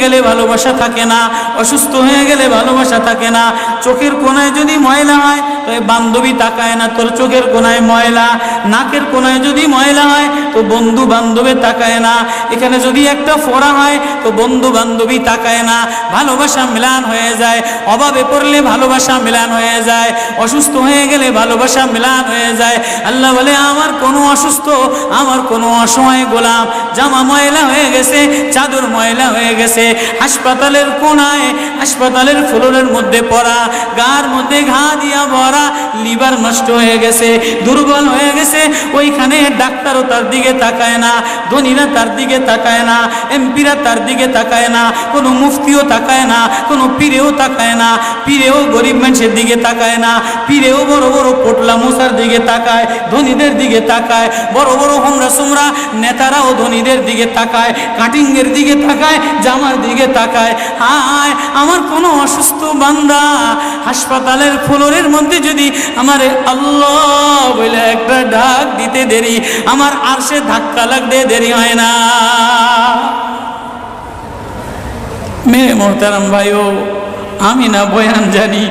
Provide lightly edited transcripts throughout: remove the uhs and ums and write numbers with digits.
গেলে ভালোবাসা থাকে না, অসুস্থ হয়ে গেলে ভালোবাসা থাকে না। চোখের কোণায় যদি ময়লা হয় তো বান্ধবী তাকায় না তোর চোখের কোণায় ময়লা, নাকের কোণায় যদি ময়লা হয় তো বন্ধু বান্ধবে তাকায় না, এখানে যদি একটা ফোড়া হয় তো বন্ধু বান্ধবী তাকায় না। ভালোবাসা মিলান হয়ে যায়, অভাবে পড়লে ভালোবাসা মিলান হয়ে যায়, অসুস্থ হয়ে গেলে ভালোবাসা মিলান হয়ে যায়। আল্লাহ বলে আমার কোনো অসুস্থ, আমার কোনো অসহায় গোলাম জামা ময়লা হয়ে গেছে, চাদর ময়লা হয়ে গেছে, হাসপাতালের কোণায় হাসপাতালের ফ্লোরের মধ্যে পড়া, গার মধ্যে ঘা দিয়া ভরা, লিভার নষ্ট হয়ে গেছে, দুর্বল হয়ে গেছে, ওইখানে ডাক্তারও তার দিকে তাকায় না, ধনীরা তার দিকে তাকায় না, এমপিরা তার দিকে তাকায় না, কোনো মুফতিও তাকায় না, কোনো পীরেও তাকায় না, পীরেও গরিব মানুষের দিকে তাকায় না, পীরেও বড় বড় পোটলা মশার দিকে তাকায়, ধনীদের দিকে তাকায়, বড় বড় হোমরা সোমরা নেতারাও ধনীদের দিকে তাকায়, কাটিংয়ের দিকে তাকায়, জামার দিকে তাকায়। হায় আমার কোনো অসুস্থ বান্দা হাসপাতালের ফ্লোরের মধ্যে যদি আমার আল্লাহ বলে একটা ডাক দিতে দেরি, আমার আরশে ধাক্কা লাগতে দেরি হয় না। মেরে মোহতারাম ভাইও, আমি না বয়ান জানি,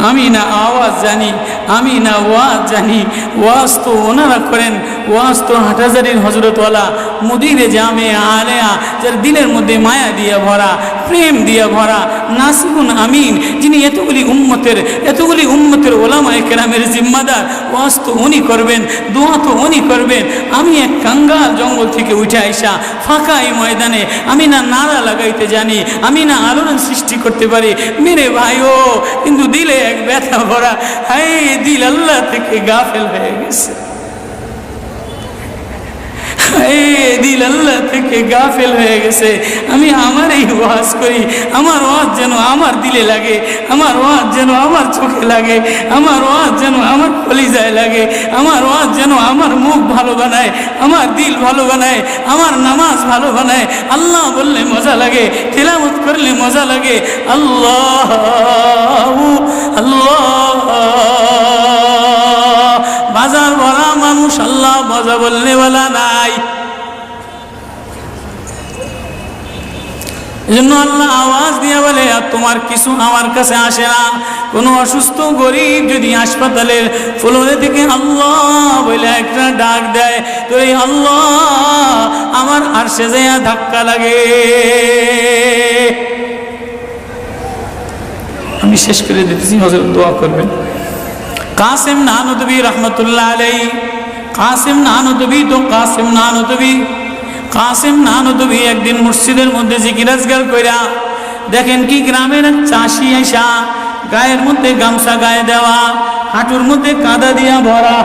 আমি না আওয়াজ জানি, আমি না ওয়াজ জানি, ওয়াজ তো ওনারা করেন, ওয়াজ তো হাটহাজারির হজরতওয়ালা মুদিরে জামে আলেয়া, যার দিলের মধ্যে মায়া দিয়ে ভরা, প্রেম দিয়ে ভরা, নাসিহুন আমিন, যিনি এতগুলি উম্মতের ওলামায়ে কেরামের জিম্মাদার। ওয়াজ তো উনি করবেন, দোয়া তো উনি করবেন। আমি এক কাঙ্গাল জঙ্গল থেকে উঠে আইসা ফাঁকা এই ময়দানে আমি না নারা লাগাইতে জানি, আমি না আলোড়ন সৃষ্টি করতে পারি। মেরে ভাইও, কিন্তু দিলে এক ব্যথা ভরা, হায় দিল আল্লাহ থেকে গাফেল হয়ে গেছে, দিল আল্লাহ থেকে গাফেল হয়ে গেছে। আমি আমার এই ওয়াজ করি, আমার ওয়াজ যেন আমার দিলে লাগে, আমার ওয়াজ যেন আমার চোখে লাগে, আমার ওয়াজ যেন আমার কলিজায় লাগে, আমার ওয়াজ যেন আমার মুখ ভালো বানায়, আমার দিল ভালো বানায়, আমার নামাজ ভালো বানায়। আল্লাহ বললে মজা লাগে, তিলাওয়াত করলে মজা লাগে। আল্লাহ আল্লাহ, বাজার ভরা মানুষ, আল্লাহ মজা বললে বলা নাই। এজন্য আল্লাহ আওয়াজ দিয়ে বলে আর তোমার কিছু আমার কাছে আসে না। কোনো অসুস্থ গরিব যদি হাসপাতালের ফ্লোরে থেকে আল্লাহ বলে একটা ডাক দেয় তো এই আল্লাহ আমার আরশে যায় ধাক্কা লাগে। আমি শেষ করে দিতেছি, হযরত দোয়া করবেন। কাসেম নানুতুবি রহমতুল্লাহ আলাইহি, কাসেম নানুতুবি তো কাসেম নানুতুবি একদিন মসজিদের মধ্যে জিকির আজকার কইরা দেখেন কি গ্রামের চাষি আইসা গায়ের মধ্যে গামছা গায়ে দেওয়া, হাঁটুর মধ্যে কাদা দিয়া ভরা,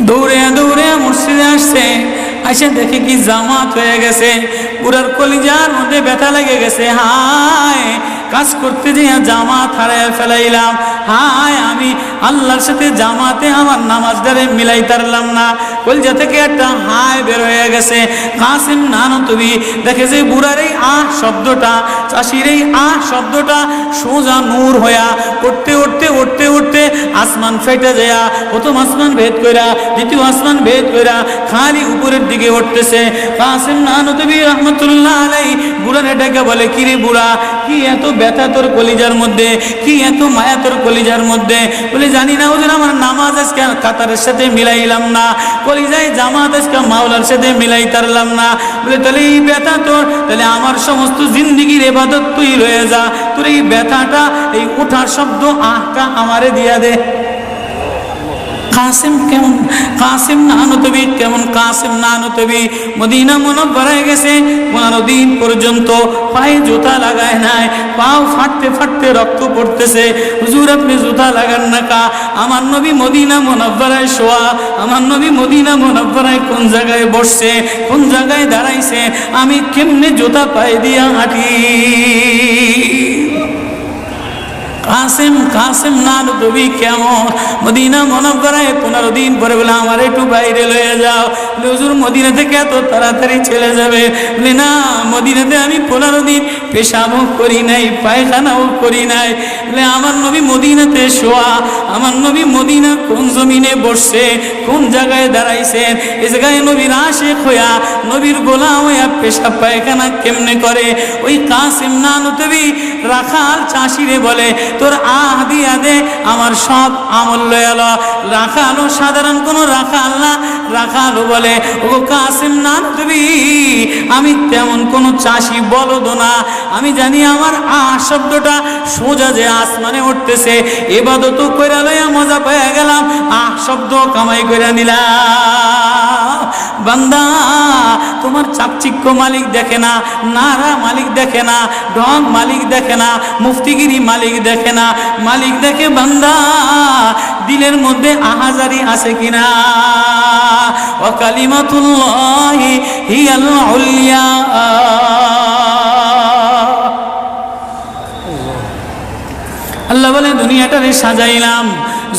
দৌড়ে দৌড়ে মসজিদে আসছে। আইসা দেখে কি জামাত হয়ে গেছে, পুরার কলিজার মধ্যে ব্যথা লেগে গেছে। হায় কাজ করতে যে জামাত হারায় ফেলাইলাম, হায় আমি আল্লাহর সাথে জামাতে আমার নামাজটারে মিলাই তারলাম না। কলিজা থেকে একটা হায় বের হয়ে গেছে। কাসেম নানুতুবি দেখে যে বুড়ার এই আহ শব্দটা, চাষির এই আহ শব্দটা সোজা নূর হইয়া উঠতে উঠতে উঠতে উঠতে আসমান ফেটে যায়, প্রথম আসমান ভেদ কইরা দ্বিতীয় আসমান ভেদ কইরা খালি উপরের দিকে উঠতেছে। কাসেম নানুতুবি রহমতুল্লাহ আলাইহি বুড়ারে ডেকে বলে, কিরে বুড়া, কি এত ব্যথা তোর কলিজার মধ্যে, কি এত মায়া তোর কলিজার মধ্যে? বলে জানি না হুজুর, আমার নামাজ আজকে কাতারের সাথে মিলাইলাম না, কলিজায় জামাত আজকে মাওলার সাথে মিলাই তারলাম না। বলে তাহলে এই ব্যথা তোর, তাহলে আমার সমস্ত জিন্দিগির ইবাদত তুই রয়ে যা, তোর এই ব্যথাটা, এই ওঠার শব্দ আহটা আমারে দিয়া দে। কাসেম কেমন, কাসেম নানুতুবি কেমন, কাসেম নানুতুবি মদিনা মুনাওয়ারায় গেছে, 15 দিন পর্যন্ত পায়ে জুতা লাগায় নাই, পাও ফাটতে ফাটতে রক্ত পড়তেছে। হুজুর আপনি জুতা লাগান না কা? আমার নবী মদিনা মুনাওয়ারায় শোয়া, আমার নবী মদিনা মুনাওয়ারায় কোন জায়গায় বসছে, কোন জায়গায় দাঁড়াইছে, আমি কেমনে জুতা পায়ে দিয়া হাঁটি? কাসেম নানুতুবি কেমন মদিনা মুনাওয়ারায় 15 দিন পরে বলে আমার একটু বাইরে লয়ে যাও। হুজুর মদিনা থেকে এত তাড়াতাড়ি চলে যাবে? বলে না, মদিনাতে আমি 15 দিন পেশাবও করি নাই, পায়খানাও করি নাই। বলে আমার নবী মদিনাতে শোয়া, আমার নবী মদিনা কোন জমিনে বসছে, কোন জায়গায় দাঁড়াইছেন, এই জায়গায় নবীর আশিক হইয়া, নবীর গোলাম হইয়া পেশাব পায়খানা কেমনে করে? ওই কাসিম নানুতবি রাখাল চাষিরে বলে, তোর আহ দিয়া দে, আমার সব আমল লয়াল। রাখালও সাধারণ কোনো রাখাল না, রাখালও বলে, ও কাসিম নানুতবি আমি তেমন কোনো চাষি বলদ না, আমি জানি আমার আহ শব্দটা সোজা যে আসমানে উঠতেছে, ইবাদত কইরা লইয়া মজা পেয়ে গেলাম, আহ শব্দ কামাই কইরা নিলাম। বান্দা তোমার চাকচিক্য মালিক দেখে না, নারা মালিক দেখে না, ঢং মালিক দেখে না, মুফতিগিরি মালিক দেখে না, মালিক দেখে বান্দা দিলের মধ্যে আহাজারি আছে কিনা। ওয়া কালিমাতুল্লাহি হিয়াল উলিয়া। আল্লাহ বলে দুনিয়াটারে সাজাইলাম,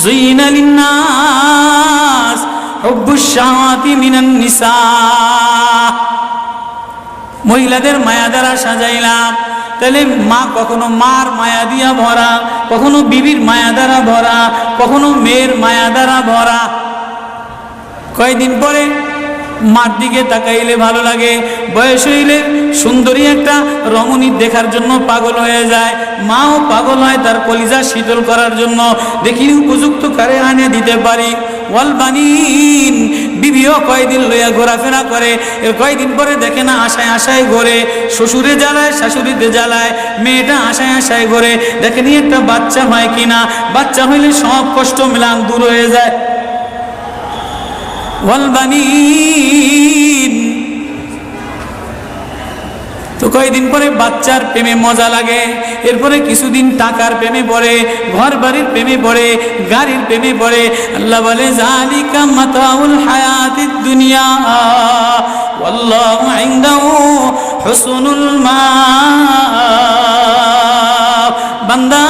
যুইনা লিন্নাস হুব্বুশ শাহাওয়াতি মিনান নিসা, মহিলাদের মায়া দ্বারা সাজাইলাম। তাহলে মা কখনো মার মায়া দিয়া ভরা, কখনো বিবির মায়া দ্বারা ভরা, কখনো মেয়ের মায়া দ্বারা ভরা। কয়েকদিন পরে মার দিকে তাকাইলে ভালো লাগে, বয়স হইলে সুন্দরী একটা রমণী দেখার জন্য পাগল হয়ে যায়, মাও পাগল হয় তার কলিজা শীতল করার জন্য, দেখি উপযুক্ত কারে আনে দিতে পারি। ওয়াল বানিন, বিবিও কয়দিন লইয়া ঘোরাফেরা করে, এর কয়দিন পরে দেখে না আশায় আশায় ঘোরে, শ্বশুরে জ্বালায় শাশুড়িতে জ্বালায়, মেয়েটা আশায় আশায় ঘোরে, দেখেনি একটা বাচ্চা হয় কিনা, বাচ্চা হইলে সব কষ্ট মিলান দূর হয়ে যায়। ওয়াল বানিন, তো কয়েকদিন পরে বাচ্চার প্রেমে মজা লাগে, এরপরে কিছুদিন টাকার প্রেমে পড়ে, ঘর বাড়ির প্রেমে পড়ে, গাড়ির প্রেমে পড়ে। আল্লাহ বলে যালিকা মাতাউল হায়াতিদ দুনিয়া ওয়াল্লাহু ইনদাহু হুসনুল মাআব। বান্দা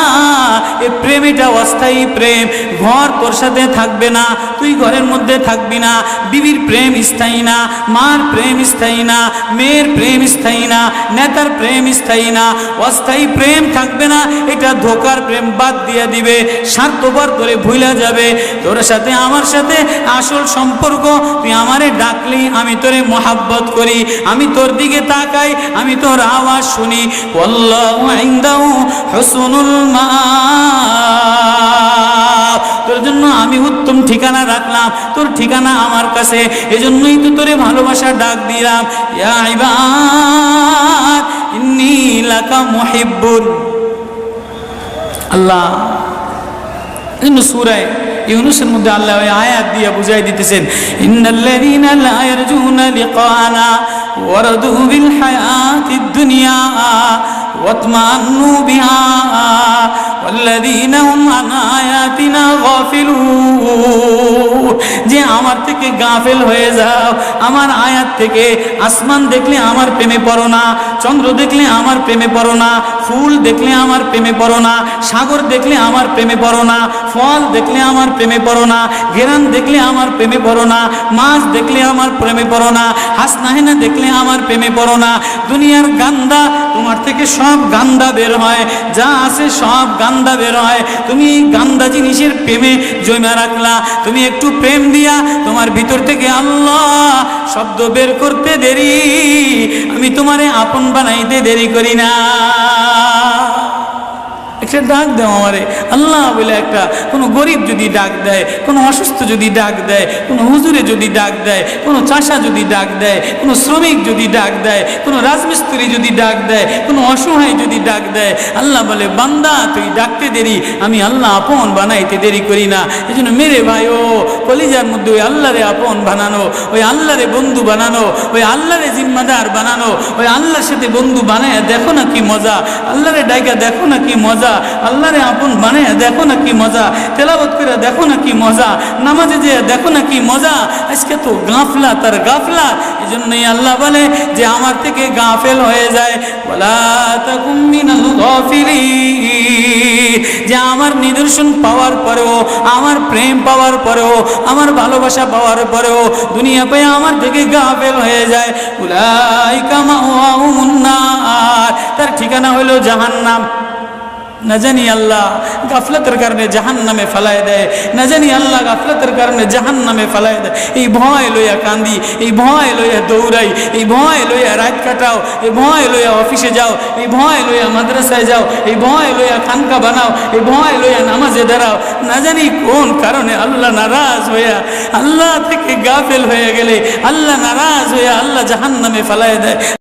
এই প্রেম এটা অস্থায়ী প্রেম, ঘর তোর সাথে থাকবে না, তুই ঘরের মধ্যে থাকবি না, বিবির প্রেম স্থায়ী না, মার প্রেম স্থায়ী না, মেয়ের প্রেম স্থায়ী না, নেতার প্রেম স্থায়ী না, অস্থায়ী প্রেম থাকবে না, এটা ধোকার প্রেম বাদ দিয়ে দিবে, স্বার্থপর করে ভুলা যাবে। তোর সাথে আমার সাথে আসল সম্পর্ক, তুই আমারে ডাকলি আমি তোরে মোহাব্বত করি, আমি তোর দিকে তাকাই, আমি তোর আওয়াজ শুনি। আল্লাহু ইনদাহু হুসনুল মাআব, তোর জন্য আমি উত্তম ঠিকানা রাখলাম, তোর ঠিকানা আমার কাছে, এজন্যই তো তোরে ভালোবাসা ডাক দিলাম। ইয়া ইবাদ ইন্নী লাকা মুহিব্বুন। আল্লাহ ইন সূরা ইউনূসের মধ্যে আল্লাহ ওই আয়াত দিয়ে বুঝাই দিতেছেন, ইন্নাল্লাযীনা লা ইয়ারজুনা লিকানা ওয়ারাদু বিল হায়াতিদ দুনিয়া ওয়াতমান্নু বিহা ওয়াল্লাযীনা হুম আন আয়াতিনা গাফিলুন। যে আমার থেকে গাফেল হয়ে যাও, আমার আয়াত থেকে। আসমান দেখলে আমার প্রেমে পড়ো না, চন্দ্র দেখলে আমার প্রেমে পড়ো না, ফুল দেখলে আমার প্রেমে পড়ো না, সাগর দেখলে আমার প্রেমে পড়ো না, ফল দেখলে আমার প্রেমে পড়ো না, ঘেরান দেখলে আমার প্রেমে পড়ো না, মাছ দেখলে আমার প্রেমে পড়ো না, হাসনাহেনা দেখলে আমার প্রেমে পড়ো না। দুনিয়ার গান্দা, তোমার থেকে সব গান্দা বের হয়, যা আছে সব গান্দা বের হয়, তুমি গান্দা জিনিসের প্রেমে জমা রাখলা। তুমি একটু প্রেম দিয়া তোমার ভিতর থেকে আল্লাহ শব্দ বের করতে দেরি, আমি তোমারে আপন বানাইতে দেরি করি না। একটা ডাক দাও আমারে আল্লাহ বলে, একটা কোনো গরিব যদি ডাক দেয়, কোনো অসুস্থ যদি ডাক দেয়, কোনো হুজুরে যদি ডাক দেয়, কোনো চাষা যদি ডাক দেয়, কোনো শ্রমিক যদি ডাক দেয়, কোনো রাজমিস্ত্রি যদি ডাক দেয়, কোনো অসহায় যদি ডাক দেয়, আল্লাহ বলে বান্দা তুই ডাকতে দেরি, আমি আল্লাহ আপন বানাইতে দেরি করি না। এই জন্য মেরে ভাই ও কলিজার মধ্যে ওই আল্লাহরে আপন বানানো, ওই আল্লাহরে বন্ধু বানানো, ওই আল্লাহরে জিম্মাদার বানানো, ওই আল্লাহর সাথে বন্ধু বানায় দেখো না কি মজা, আল্লাহরে ডাইকা দেখো না কি মজা, আল্লাহরে আপন বানায় দেখো না কি মজা, তেলাওয়াত করে দেখো না কি মজা, নামাজে যে দেখো না কি মজা। আজকে তো গাফলা তার গাফলা, এই জন্যই আল্লাহ বলে যে আমার থেকে গাফেল হয়ে যায়, ওয়ালা তাকুম মিনাল গাফিলিন। যে আমার নিদর্শন পাওয়ার পরেও, আমার প্রেম পাওয়ার পরেও, আমার ভালোবাসা পাওয়ার পরেও দুনিয়া পেয়ে আমার থেকে গাফেল হয়ে যায়, উলাইকা মাওয়াহুমুন নার, তার ঠিকানা ঠিকানা হলো জাহান্নাম। না জানি আল্লাহ গাফলতের কারণে জাহান্নামে ফেলায় দেয়, না জানি আল্লাহ গাফলতের কারণে জাহান্নামে ফেলায় দেয়। এই ভয় লইয়া কান্দি, এই ভয় লইয়া দৌড়াই, এই ভয় লইয়া রাত কাটাও, এই ভয় লইয়া অফিসে যাও, এই ভয় লইয়া মাদ্রাসায় যাও, এই ভয় লইয়া খানকা বানাও, এই ভয় লইয়া নামাজে দাঁড়াও। না জানি কোন কারণে আল্লাহ নারাজ হইয়া, আল্লাহ থেকে গাফেল হয়ে গেলে আল্লাহ নারাজ হইয়া আল্লাহ জাহান্নামে ফেলায় দেয়।